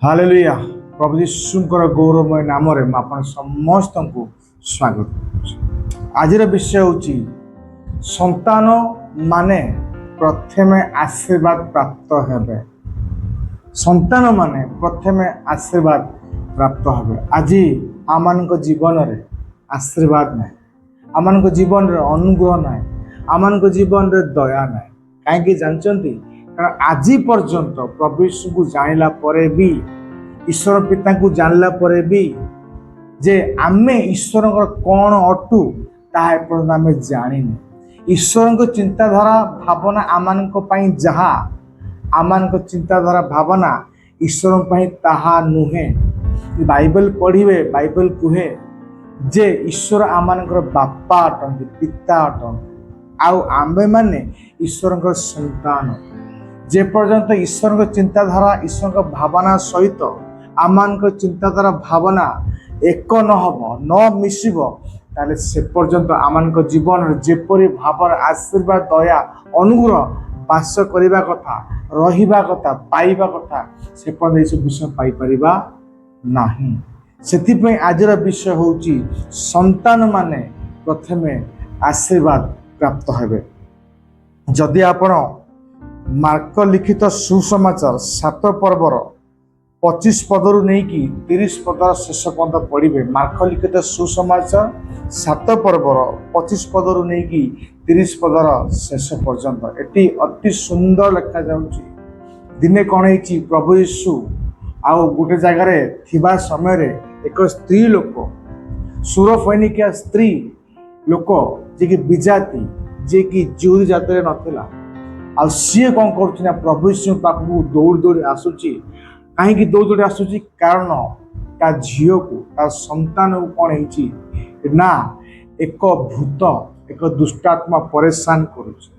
Hallelujah प्रभु यीशुंकर गौरवमय नाम रे आपण समस्त को स्वागत करुछि। आजिर विषय होची संतान माने प्रथमे आशीर्वाद प्राप्त हेबे। संतान माने प्रथमे आशीर्वाद प्राप्त हेबे। आज आमानक जीवन रे आशीर्वाद नाही, आमानक जीवन रे अनुग्रह नाही, आमानक जीवन रे दया नाही। काहेकि जानचंती कारण आज पर्यंत प्रभु यीशु को जानिला परे भी, ईश्वर पिता को जानला परे भी जे आमे ईश्वर कौन अटू ताहा पर्यंत आमे जानिनी। ईश्वर चिंताधारा भावना आमानक पई जहा आमानक चिंताधारा भावना ईश्वर पई ताहा नुहे। बाइबल पढ़िवे, बाइबल कुहे जे ईश्वर आमानकर बापा अटंती, पिता अटंती, आउ आम्बे माने ईश्वर संतान। जे पर्यंत ईश्वर चिंताधारा ईश्वर भावना सहित आमानक चिंताधारा भावना एक न हब न मिसिब ताले से पर्यंत आमानक जीवन जेपरि भावर आशीर्वाद दया अनुग्रह बास करिबा कथा, रहिबा कथा, पाइबा कथा से पर्यंत इस विषय पाई परिबा नाही। सेथिपई आजर विषय होची संतान माने प्रथमे आशीर्वाद प्राप्त हेबे। जदि आपण मार्क लिखित सुसमाचार 7 पर्वर 25 पदरु नहीं कि 30 पदर शेष पर्यंत पढ़िबे। मार्क लिखित सुसमाचार 7 पर्वर 25 पदरु नहीं कि 30 पदर शेष पर्यंत एटी अति सुंदर लिखा जाउची। दिने कौन है प्रभु यीशु आउ गोटे जगार थिबा समय रे एक स्त्री लोक सुरफैनिकिया स्त्री लोक जे कि विजाति जे कि ज्यू जात नथिला आ सी कौन कर प्रभु यीशु पाखु दौड़ दौड़ी आसुची। कहीं दौड़ दौड़ी आसुची कारण ता झील को ता संतान को कौन है ना एक भूत एक दुष्टात्मा परेशान करुची,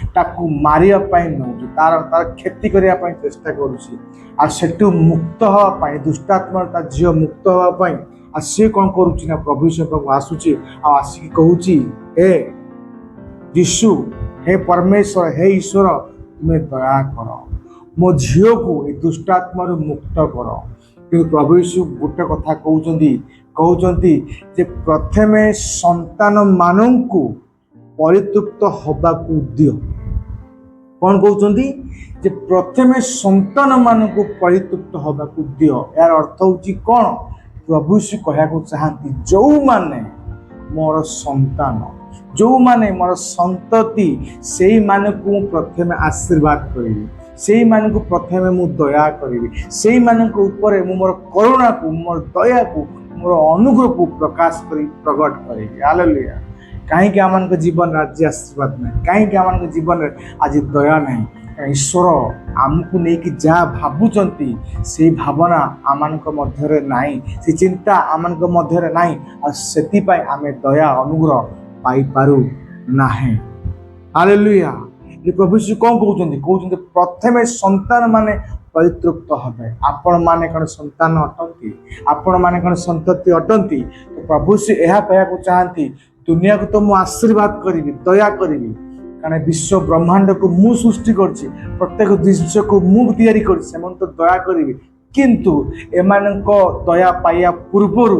ताकू मारिया पाई नउची, तार तार क्षति करिया पाई चेष्टा करुची। आ सेटू मुक्त हवा पाई दुष्टात्मा ता झील मुक्त हवा पाई आ सी कौन करुची ना प्रभु यीशु पाखु आसुची आ आसिकी कहूची, हे यीशु, हे परमेश्वर, हे ईश्वर, तुम्हें दया कर, मो झील को दुष्टात्मा मुक्त कर। कि प्रभु यीशु गोटे कथा कहते जे प्रथमे संतान मानू परितृप्त हवा को दियो। कौन कहते जे प्रथमे संतान मानू परितृप्त हवा को दियो। यार अर्थ होची कौन? प्रभु यीशु कहया चाहती जो माने मोर संतान, जो माने मोर संतति से माने को प्रथमे आशीर्वाद करी, से माने को प्रथमे मु दया करी, से माने को ऊपर मु मोर करुणा को, मोर दया को, मोर अनुग्रह को प्रकाश करी प्रकट करी। हालेलुया। काहे कि आमान के जीवन राज्य आशीर्वाद नहीं, काहे कि आमान के जीवन आज दया नहीं। ईश्वर आमको नहीं कि जहाँ भावुचंती से भावना आमान के मध्य नहीं, से चिंता आमान के मध्य नहीं, आ सेति पाई आमे दया अनुग्रह पाई पारु नाही। हालेलुया। ये प्रभु यीशु कौन कहते प्रथमे संतान माने परितृप्त हबे। आपण माने कौन संतान अटंती, आपण माने कौन संतति अटंती। तो प्रभु यीशु यह कहया चाहती दुनिया को तो मु आशीर्वाद करी, दया करी, कारण विश्व ब्रह्मांड को मु सृष्टि करछि, प्रत्येक दृश्य को मु तैयारी करछि, सेमन तो दया करी। किंतु एमानक दया पाइया पूर्वर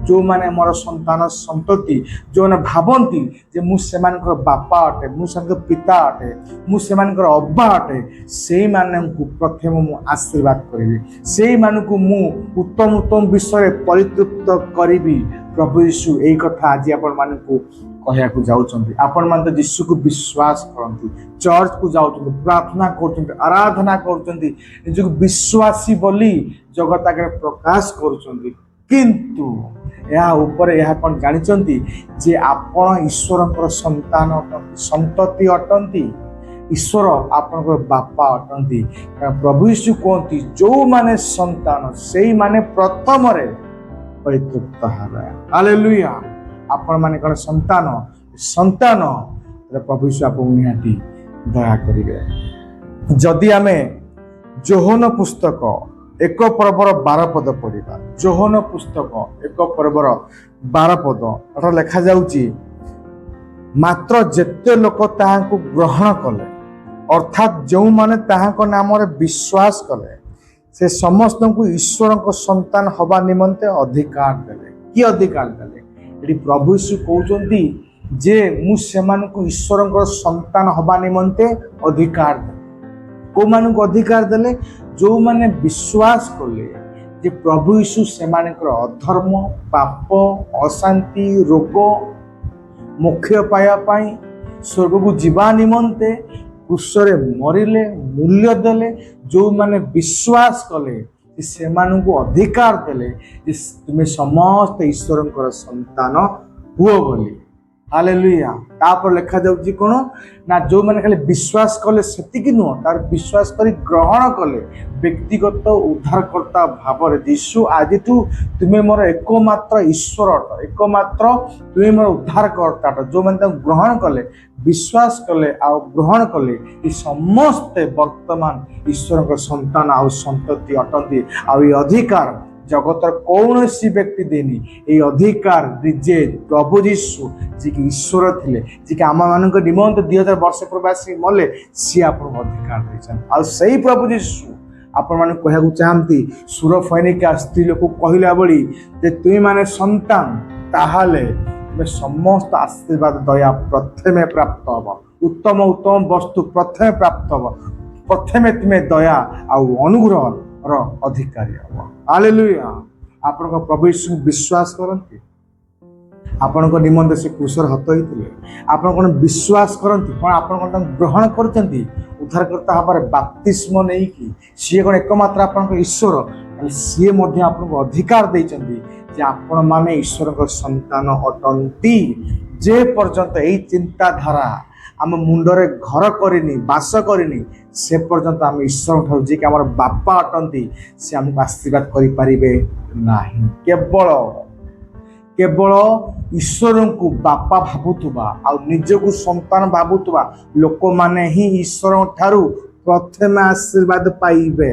जो माने मोर संतान संतति जो माने भावंती जे मु सेमानकर बापा अटे, मु सेमानकर पिता अटे, मु सेमानकर अब्बा अटे, से मानकु प्रथम मु आशीर्वाद करिवि, से मानकु मु उत्तम उत्तम विषय परितृप्त करिवि। प्रभु यीशु एई कथा आज आपण मानकु कहया को जाउचंती। आपण मान तो यीशु को विश्वास करंती, चर्च को जाउचंती, प्रार्थना करचंती, आराधना करचंती, निजको विश्वासी बोली जगत आगे प्रकाश करचंती। किंतु या ऊपर या कौन जानिचंती जे आपण ईश्वरंकर संतान अटंती, संतति अटंती, ईश्वर आपनकर बापा अटंती। प्रभु यीशु कहती जो माने संतान सेई माने प्रथम रे परितृप्त हेबे। हालेलुया। आपण माने कौन संतान संतान प्रभु यीशु आपको निहाती दया करिवे। जदि आमे जोहन पुस्तक 1 पर्वर 12 पद पढ़िबा, जोहन पुस्तक 1 पर्वर 12 पद अठ लेखा जाउची, मात्र जेते लोक ताहाको ग्रहण कले, अर्थात जो माने ताहाको नाम रे विश्वास कले, से समस्त को ईश्वर को संतान हवा निमंते अधिकार देले। कि अधिकार देले? ये प्रभु यीशु कहते जे मु सेमानकु ईश्वर को संतान हवा निमंते अधिकार देले। को मान को अधिकार देले? जो माने विश्वास कले जे प्रभु यीशु सेमानकर अधर्म, पाप, अशांति, रोग मोक्ष पाया पाई स्वर्ग को जीवा निमंते क्रूसरे मरिले, मूल्य देले। जो माने विश्वास कले से मानू अधिकार देले जे तुम्हें समस्त ईश्वर संतान हुओ बोली। हालेलुया। तापर लिखा जाउची कोन ना जो माने खाली विश्वास कले सेतिकी नुह, तार विश्वास करी ग्रहण कले व्यक्तिगत उद्धारकर्ता भाव यीशु आज तुम्हें मोर एकमात्र ईश्वर अट, एकमात्र तुम्हें मोर उद्धारकर्ता अट। जो माने ग्रहण कले, विश्वास कले आ ग्रहण कले ये समस्ते वर्तमान ईश्वर संतान आ संतति अटंती। आ अधिकार जगतर कौन सी व्यक्ति देनी ये अधिकार जे प्रभु यीशु जी की ईश्वर थिले, जी के आम मान निमंत 2000 वर्ष पूर्व आसी मले सी आपन अधिकार देछन। आ सही प्रभु यीशु आपण मान कहया चाहती सुर फैनिका स्त्री लोक कहला बड़ी जे तुई माने संतान ताहाले तुम समस्त आशीर्वाद दया प्रथमे प्राप्त हब, उत्तम उत्तम वस्तु प्रथमे प्राप्त हब, प्रथमे तुम्हें दया आ अनुग्रह अधिकारी हम। हालेलुया। आपण प्रभु यीशु विश्वास करती, आपण निमंत से क्रूसर हत होते, आपण कौन विश्वास करती, कौन आप ग्रहण करते उद्धारकर्ता हबार बाप्तिस्म नहीं कि सी कौन एकमात्र आप ईश्वर सी आपको अधिकार देते जे आपण माने ईश्वर संतान अटंती। जे पर्यंत यही चिंताधारा आम मुंडरे घर करनी बास करनी से पर्यंत आम ईश्वर ठार जी आम बापा अटंती से आमको आशीर्वाद करें ना। केवल केवल ईश्वर को बापा भावुवा आ निजको संतान भावुवा लोक माने ही ईश्वर ठारू प्रथमे आशीर्वाद पाइबे,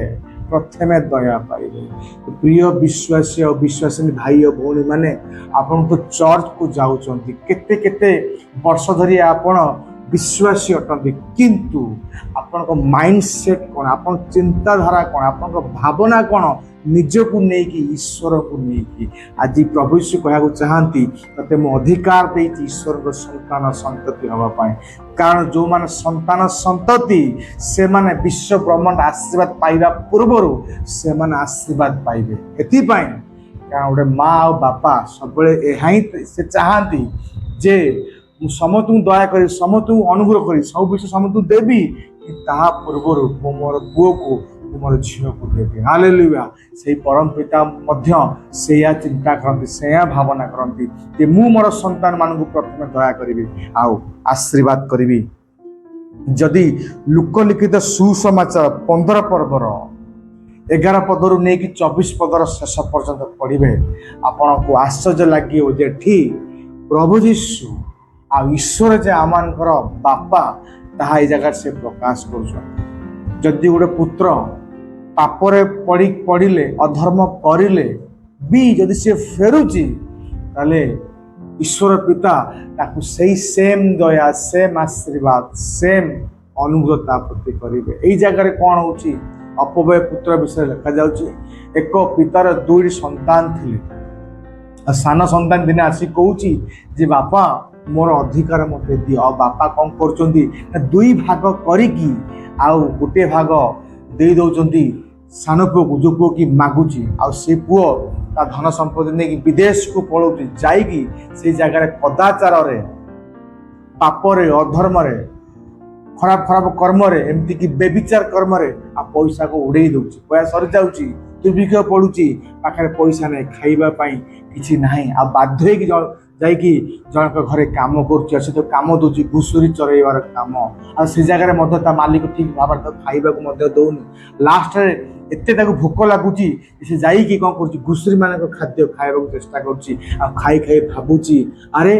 प्रथमे दया पाइबे। प्रिय विश्वासी और विश्वासिनी भाई और भौणी माने आपन तो चर्च को जाउचंती, केते केते वर्ष धरी आपण विश्वासी अटंती, किंतु आपण को माइंडसेट कौन, आपण चिंताधारा कौन, आपण को भावना कौन निजको नेकी ईश्वर को नेकी। आज प्रभु यीशु कहया चाहती ते मु अधिकार देती ईश्वर को संतान संतति हवा पाए। कारण जो माने संतान संतति से माने विश्व ब्रह्मांड आशीर्वाद पाइबा पूर्वरु से माने आशीर्वाद पाइबे। एथि पाए कारण गोटे माँ और बापा सब ही से चाहती जे समस्त दया करी, समस्त अनुग्रह करी, सब विषय समस्त देवी ता पूर्वर मोर पुओ को मोर झील को देवी। हालेलुया। से परम पिता मध्य सेया चिंता करती, सेया भावना करती जे मु मोर संतान मान प्रथम दया करी आउ आशीर्वाद करी। जदि लोकलिखित सुसमाचार 15 पर्वर 11 पदरू नहीं कि 24 पदर शेष पर्यंत पढ़े आपन को आश्चर्य लगे जेठी प्रभु यीशु आ ईश्वर जे आमानकर बापा ताहा ए जगह से प्रकाश कर। जदि गोटे पुत्र पापरे पड़िले अधर्म करिले भी जदि से फेरुची ताले ईश्वर पिता ताकू सही सेम दया, सेम आशीर्वाद, सेम अनुग्रह प्रति करेंगे। यही जगह कौन होची अपव्यय पुत्र विषय लिखा जाउची। एक पितार 2 संतान थिले। सान संतान दिने आसी कहूची जे बापा मोर अधिकार मते दियो। आ बापा कौन करचंदी 2 भाग करिकी आउ गोटे भाग दे दउचंदी सान पुओ को, जो पुओ की मागुची। आ से पुओ ता धन संपत्ति नहीं कि विदेश को पळौची, जाइकी से जगह कदाचार रे, पापरे, अधर्म रे, खराब खराब कर्म रे, एमती कि बेविचार कर्म रे आ पैसा को उड़े दउची। पैसा सरी जाउची, दुर्भिक्ष पड़ुची, पाखरे पैसा नहीं, खाइबा पाई किछि नाही। आ बाध्य कि जाइकी जनक घरे काम करुच्ची, से तो काम दूची घुषुरी चरइबार काम। आ से जगह मध्य ता मालिक ठीक भाव खाइबा को मध्य दउनी। लास्ट रे एते ताको भोक लागुची, से जाइकी कोन करुच्ची घुषुरी मानक खाद्य खाइबा को चेष्टा करुच्ची। आ खाई खाई भाबुची अरे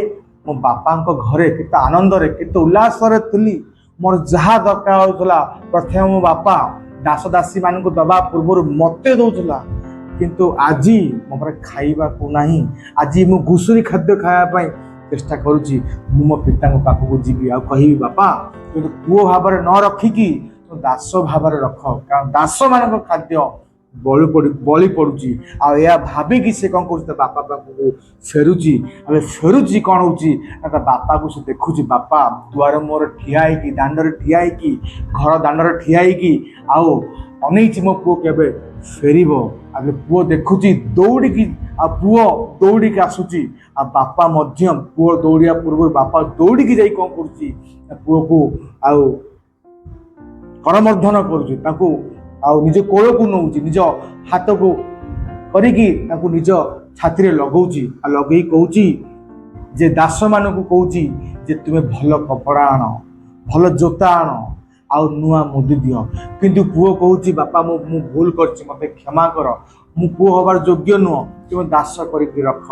मो बापांको घरे केते आनंद रे, केते उल्लास रे थली, मोर जहा दरकार होतला प्रथम मो बापा दास दासी मानक दबा पूर्व मते दउतला, किंतु आज मो खाइबा को नहीं। आज मु घुषुरी खाद्य खाया चेष्टा करुच्ची। मो पिता पाखक जीवी आ कहि बापा तो पुओ भाव न रखिकी तो दास भाव रख, कारण दास मान खाद्य ବଳି ପଡୁଛି। ଆଉ ଏହା ଭାବିକି ସେ କ'ଣ କରୁଛି, ତା ବାପା ପାଖକୁ ଫେରୁଛି। ଆଉ ଫେରୁଛି କ'ଣ ହେଉଛି ନା, ତା ବାପାକୁ ସେ ଦେଖୁଛି। ବାପା ଦୁଆର ମୁହଁରେ ଠିଆ ହେଇକି, ଦାଣ୍ଡରେ ଠିଆ ହେଇକି, ଘର ଦାଣ୍ଡରେ ଠିଆ ହେଇକି ଆଉ ଅନେଇଛି ମୋ ପୁଅ କେବେ ଫେରିବ। ଆଉ ପୁଅ ଦେଖୁଛି ଦୌଡ଼ିକି, ଆଉ ପୁଅ ଦୌଡ଼ିକି ଆସୁଛି। ଆଉ ବାପା ମଧ୍ୟ ପୁଅ ଦୌଡ଼ିବା ପୂର୍ବରୁ ବାପା ଦୌଡ଼ିକି ଯାଇ କ'ଣ କରୁଛି ନା, ପୁଅକୁ ଆଉ କରମର୍ଦ୍ଦନ କରୁଛି, ତାକୁ ଆଉ ନିଜ କୋଳକୁ ନେଉଛି, ନିଜ ହାତକୁ କରିକି ତାକୁ ନିଜ ଛାତିରେ ଲଗଉଛି। ଆଉ ଲଗେଇ କହୁଛି ଯେ, ଦାସମାନଙ୍କୁ କହୁଛି ଯେ ତୁମେ ଭଲ କପଡ଼ା ଆଣ, ଭଲ ଜୋତା ଆଣ, ଆଉ ନୂଆ ମୁଦି ଦିଅ। କିନ୍ତୁ ପୁଅ କହୁଛି, ବାପା ମୁଁ ଭୁଲ କରିଛି, ମୋତେ କ୍ଷମା କର, ମୁଁ ପୁଅ ହେବାର ଯୋଗ୍ୟ ନୁହଁ, ତୁମେ ଦାସ କରିକି ରଖ।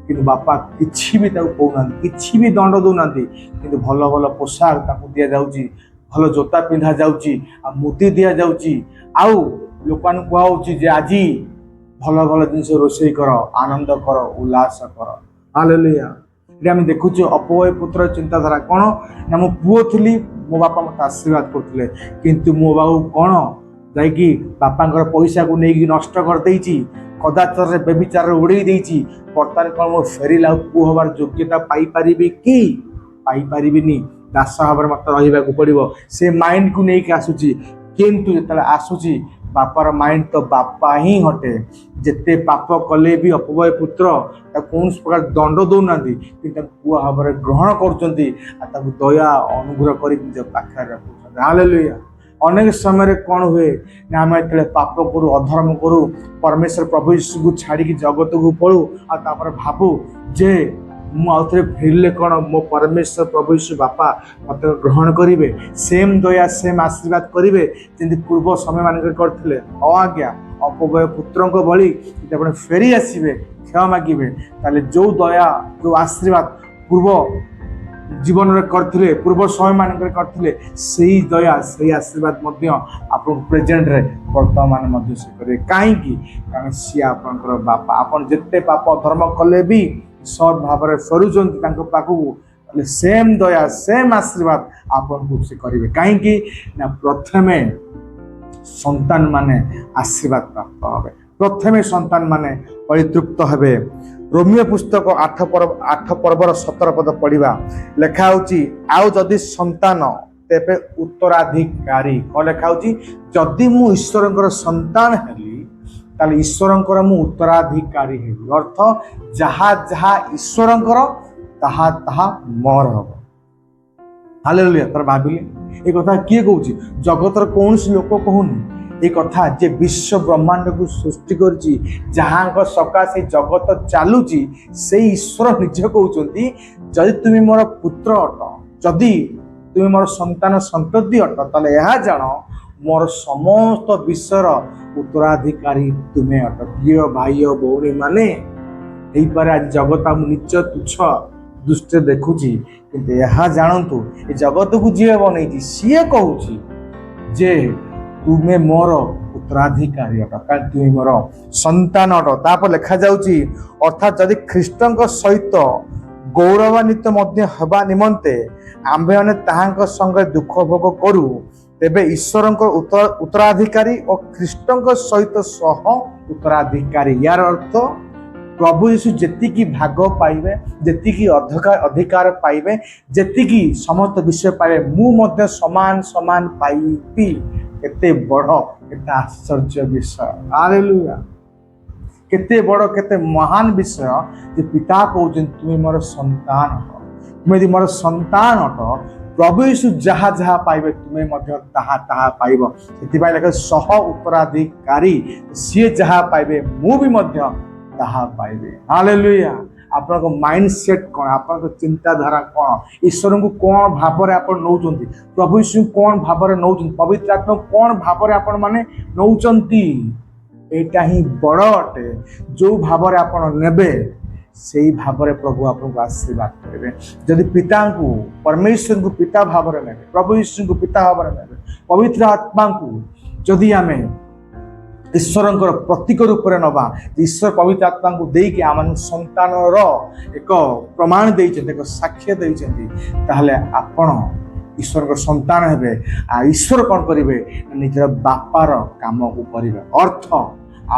କିନ୍ତୁ ବାପା କିଛି ବି ତାକୁ କହୁନାହାନ୍ତି, କିଛି ବି ଦଣ୍ଡ ଦେଉନାହାନ୍ତି। କିନ୍ତୁ ଭଲ ଭଲ ପୋଷାକ ତାକୁ ଦିଆଯାଉଛି, ଭଲ ଜୋତା ପିନ୍ଧା ଯାଉଛି, ଆଉ ମୁଦି ଦିଆଯାଉଛି। ଆଉ ଲୋକମାନଙ୍କୁ କୁହାଯାଉଛି ଯେ ଆଜି ଭଲ ଭଲ ଜିନିଷ ରୋଷେଇ କର, ଆନନ୍ଦ କର, ଉଲ୍ଲାସ କର। ହାଲେଲୁୟା। ଏଠି ଆମେ ଦେଖୁଛୁ ଅପବୟ ପୁତ୍ର ଚିନ୍ତାଧାରା କ'ଣ ନା, ମୁଁ ପୁଅ ଥିଲି, ମୋ ବାପା ମୋତେ ଆଶୀର୍ବାଦ କରୁଥିଲେ, କିନ୍ତୁ ମୋ ବାବୁ କ'ଣ ଯାଇକି ବାପାଙ୍କର ପଇସାକୁ ନେଇକି ନଷ୍ଟ କରିଦେଇଛି, କଦାଚାରରେ ବ୍ୟଭିଚାରରେ ଉଡ଼େଇ ଦେଇଛି। ବର୍ତ୍ତମାନ କ'ଣ ମୁଁ ଫେରିଲା ଆଉ ପୁଅ ହେବାର ଯୋଗ୍ୟତା ପାଇପାରିବି କି? ପାଇପାରିବିନି। ଦାସ ଭାବରେ ମୋତେ ରହିବାକୁ ପଡ଼ିବ। ସେ ମାଇଣ୍ଡକୁ ନେଇକି ଆସୁଛି। କିନ୍ତୁ ଯେତେବେଳେ ଆସୁଛି, ବାପାର ମାଇଣ୍ଡ ତ ବାପା ହିଁ ହଟେ। ଯେତେ ପାପ କଲେ ବି ଅପବୟ ପୁତ୍ର ତାକୁ କୌଣସି ପ୍ରକାର ଦଣ୍ଡ ଦେଉନାହାନ୍ତି, କିନ୍ତୁ ତାକୁ ପୁଅ ଭାବରେ ଗ୍ରହଣ କରୁଛନ୍ତି। ଆଉ ତାକୁ ଦୟା ଅନୁଗ୍ରହ କରି ନିଜ ପାଖରେ ରଖୁଛନ୍ତି। ହାଲେଲୁୟା। ଅନେକ ସମୟରେ କ'ଣ ହୁଏ ନା, ଆମେ ଯେତେବେଳେ ପାପ କରୁ, ଅଧର୍ମ କରୁ, ପରମେଶ୍ୱର ପ୍ରଭୁ ଯୀଶୁଙ୍କୁ ଛାଡ଼ିକି ଜଗତକୁ ପଳୁ, ଆଉ ତାପରେ ଭାବୁ ଯେ ମୁଁ ଆଉ ଥରେ ଫେରିଲେ କ'ଣ ମୋ ପରମେଶ୍ୱର ପ୍ରଭୁ ଯୀଶୁ ବାପା ମୋତେ ଗ୍ରହଣ କରିବେ, ସେମ୍ ଦୟା ସେମ୍ ଆଶୀର୍ବାଦ କରିବେ ଯେମିତି ପୂର୍ବ ସମୟମାନଙ୍କରେ କରିଥିଲେ। ଆଜ୍ଞା, ଅପବୟ ପୁତ୍ରଙ୍କ ଭଳି ଯଦି ଆପଣ ଫେରି ଆସିବେ, କ୍ଷମା ମାଗିବେ, ତାହେଲେ ଯେଉଁ ଦୟା, ଯେଉଁ ଆଶୀର୍ବାଦ ପୂର୍ବ ଜୀବନରେ କରିଥିଲେ, ପୂର୍ବ ସମୟମାନଙ୍କରେ କରିଥିଲେ, ସେଇ ଦୟା, ସେଇ ଆଶୀର୍ବାଦ ମଧ୍ୟ ଆପଣଙ୍କ ପ୍ରେଜେଣ୍ଟରେ ବର୍ତ୍ତମାନ ମଧ୍ୟ ସେ କରିବେ। କାହିଁକି? କାରଣ ସିଏ ଆପଣଙ୍କର ବାପା। ଆପଣ ଯେତେ ପାପ ଧର୍ମ କଲେ ବି ସତ୍ ଭାବରେ ଫେରୁଛନ୍ତି ତାଙ୍କ ପାଖକୁ, ତାହେଲେ ସେମ୍ ଦୟା ସେମ୍ ଆଶୀର୍ବାଦ ଆପଣଙ୍କୁ ସେ କରିବେ। କାହିଁକି ନା, ପ୍ରଥମେ ସନ୍ତାନ ମାନେ ଆଶୀର୍ବାଦ ପ୍ରାପ୍ତ ହେବେ, ପ୍ରଥମେ ସନ୍ତାନ ମାନେ ପରିତୃପ୍ତ ହେବେ। ରୋମିଓ ପୁସ୍ତକ 8 ପର୍ବର 17 ପଦ ପଢିବା। ଲେଖା ହେଉଛି, ଆଉ ଯଦି ସନ୍ତାନ ତେବେ ଉତ୍ତରାଧିକାରୀ। କ'ଣ ଲେଖା ହେଉଛି? ଯଦି ମୁଁ ଈଶ୍ୱରଙ୍କର ସନ୍ତାନ ହେଲି, ତାହେଲେ ଈଶ୍ୱରଙ୍କର ମୁଁ ଉତ୍ତରାଧିକାରୀ ହେବି। ଅର୍ଥ, ଯାହା ଯାହା ଈଶ୍ୱରଙ୍କର ତାହା ତାହା ମୋର ହେବ। ହାଲେଲୁୟା। ତାର ଭାବିଲେ ଏ କଥା କିଏ କହୁଛି? ଜଗତର କୌଣସି ଲୋକ କହୁନି ଏ କଥା। ଯେ ବିଶ୍ୱ ବ୍ରହ୍ମାଣ୍ଡକୁ ସୃଷ୍ଟି କରିଛି, ଯାହାଙ୍କ ସକାଶେ ଜଗତ ଚାଲୁଛି, ସେଇ ଈଶ୍ୱର ନିଜେ କହୁଛନ୍ତି, ଯଦି ତୁମେ ମୋର ପୁତ୍ର ଅଟ, ଯଦି ତୁମେ ମୋର ସନ୍ତାନ ସନ୍ତତି ଅଟ, ତାହେଲେ ଏହା ଜାଣ ମୋର ସମସ୍ତ ବିଷୟର ଉତ୍ତରାଧିକାରୀ ତୁମେ ଅଟ। ପ୍ରିୟ ଭାଇ ଓ ଭଉଣୀ ମାନେ, ହେଇପାରେ ଆଜି ଜଗତ ଆମ ନିଚ ତୁଚ୍ଛ ଦୃଷ୍ଟିରେ ଦେଖୁଛି, କିନ୍ତୁ ଏହା ଜାଣନ୍ତୁ, ଏ ଜଗତକୁ ଯିଏ ବନେଇଛି ସିଏ କହୁଛି ଯେ ତୁମେ ମୋର ଉତ୍ତରାଧିକାରୀ ଅଟ, କାରଣ ତୁମେ ମୋର ସନ୍ତାନ ଅଟ। ତାପରେ ଲେଖାଯାଉଛି, ଅର୍ଥାତ୍ ଯଦି ଖ୍ରୀଷ୍ଟଙ୍କ ସହିତ ଗୌରବାନ୍ୱିତ ମଧ୍ୟ ହେବା ନିମନ୍ତେ ଆମ୍ଭେମାନେ ତାହାଙ୍କ ସଙ୍ଗେ ଦୁଃଖ ଭୋଗ କରୁ, ତେବେ ଈଶ୍ୱରଙ୍କ ଉତ୍ତରାଧିକାରୀ ଓ ଖ୍ରୀଷ୍ଟଙ୍କ ସହିତ ସହ ଉତ୍ତରାଧିକାରୀ। ୟାର ଅର୍ଥ, ପ୍ରଭୁ ଯୀଶୁ ଯେତିକି ଭାଗ ପାଇବେ, ଯେତିକି ଅଧିକାର ପାଇବେ, ଯେତିକି ସମସ୍ତ ବିଷୟ ପାଇବେ, ମୁଁ ମଧ୍ୟ ସମାନ ସମାନ ପାଇବି। କେତେ ବଡ଼, କେତେ ଆଶ୍ଚର୍ଯ୍ୟ ବିଷୟ। ହାଲେଲୁୟା। କେତେ ବଡ଼, କେତେ ମହାନ ବିଷୟ ଯେ ପିତା କହୁଛନ୍ତି, ତୁମେ ମୋର ସନ୍ତାନ ଅଟ। ତୁମେ ଯଦି ମୋର ସନ୍ତାନ ଅଟ, ପ୍ରଭୁ ଯୀଶୁ ଯାହା ଯାହା ପାଇବେ ତୁମେ ମଧ୍ୟ ତାହା ତାହା ପାଇବ। ସେଥିପାଇଁ ଲେଖା, ସହ ଉତ୍ତରାଧିକାରୀ। ସିଏ ଯାହା ପାଇବେ ମୁଁ ବି ମଧ୍ୟ ତାହା ପାଇବେ। ହାଲେଲୁୟା। ଆପଣଙ୍କ ମାଇଣ୍ଡ ସେଟ୍ କ'ଣ? ଆପଣଙ୍କ ଚିନ୍ତାଧାରା କ'ଣ? ଈଶ୍ୱରଙ୍କୁ କ'ଣ ଭାବରେ ଆପଣ ନେଉଛନ୍ତି? ପ୍ରଭୁ ଯୀଶୁଙ୍କୁ କ'ଣ ଭାବରେ ନେଉଛନ୍ତି? ପବିତ୍ର ଆତ୍ମାକୁ କ'ଣ ଭାବରେ ଆପଣ ମାନେ ନେଉଛନ୍ତି? ଏଇଟା ହିଁ ବଡ଼ ଅଟେ। ଯେଉଁ ଭାବରେ ଆପଣ ନେବେ, ସେଇ ଭାବରେ ପ୍ରଭୁ ଆପଣଙ୍କୁ ଆଶୀର୍ବାଦ କରିବେ। ଯଦି ପିତାଙ୍କୁ, ପରମେଶ୍ୱରଙ୍କୁ ପିତା ଭାବରେ ନେବେ, ପ୍ରଭୁ ଯୀଶୁଙ୍କୁ ପିତା ଭାବରେ ନେବେ, ପବିତ୍ର ଆତ୍ମାଙ୍କୁ ଯଦି ଆମେ ଈଶ୍ୱରଙ୍କର ପ୍ରତୀକ ରୂପରେ ନେବା, ଈଶ୍ୱର ପବିତ୍ର ଆତ୍ମାଙ୍କୁ ଦେଇକି ଆମ ସନ୍ତାନର ଏକ ପ୍ରମାଣ ଦେଇଛନ୍ତି, ଏକ ସାକ୍ଷ୍ୟ ଦେଇଛନ୍ତି, ତାହେଲେ ଆପଣ ଈଶ୍ୱରଙ୍କ ସନ୍ତାନ ହେବେ। ଆଉ ଈଶ୍ୱର କ'ଣ କରିବେ? ନିଜର ବାପାର କାମକୁ କରିବେ। ଅର୍ଥ,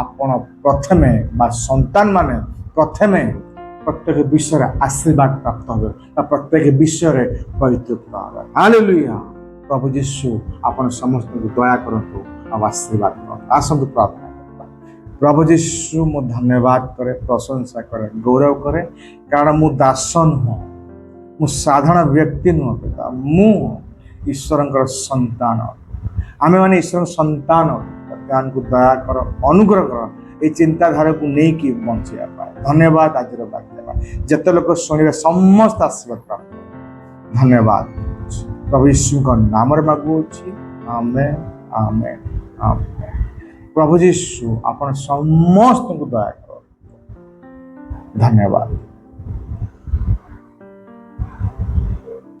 ଆପଣ ପ୍ରଥମେ ବା ସନ୍ତାନ ମାନେ ପ୍ରଥମେ ପ୍ରତ୍ୟେକ ବିଷୟରେ ଆଶୀର୍ବାଦ ପ୍ରାପ୍ତ ହେବେ ବା ପ୍ରତ୍ୟେକ ବିଷୟରେ ପବିତ୍ରତା ହେବେ। ହାଲେଲୁୟା। ପ୍ରଭୁ ଯୀଶୁ ଆପଣ ସମସ୍ତଙ୍କୁ ଦୟା କରନ୍ତୁ ଆଉ ଆଶୀର୍ବାଦ କରନ୍ତୁ। ଆସନ୍ତୁ ପ୍ରାର୍ଥନା କରିବା। ପ୍ରଭୁ ଯୀଶୁ ମୁଁ ଧନ୍ୟବାଦ କରେ, ପ୍ରଶଂସା କରେ, ଗୌରବ କରେ, କାରଣ ମୁଁ ଦାସ ନୁହଁ, ମୁଁ ସାଧାରଣ ବ୍ୟକ୍ତି ନୁହଁ ପିତା, ମୁଁ ଈଶ୍ୱରଙ୍କର ସନ୍ତାନ। ଆମେମାନେ ଈଶ୍ୱରଙ୍କ ସନ୍ତାନ। ଆମକୁ ଦୟା କର, ଅନୁଗ୍ରହ କର এই ଚିନ୍ତାଧାରାକୁ ନେଇକି ବଞ୍ଚିବା ପାଇଁ। ଧନ୍ୟବାଦ। ଆଜିର ବାକ୍ୟ ଯେତେ ଲୋକ ଶୁଣିବେ ସମସ୍ତ ଆଶୀର୍ବାଦ ପ୍ରାପ୍ତ। ଧନ୍ୟବାଦ ପ୍ରଭୁ ଯୀଶୁଙ୍କ ନାମରେ ମାଗୁଅଛି। ଆମେନ୍, ଆମେନ୍, ଆମେନ୍। ପ୍ରଭୁ ଯୀଶୁ ଆପଣ ସମସ୍ତଙ୍କୁ ଦୟା କର। ଧନ୍ୟବାଦ।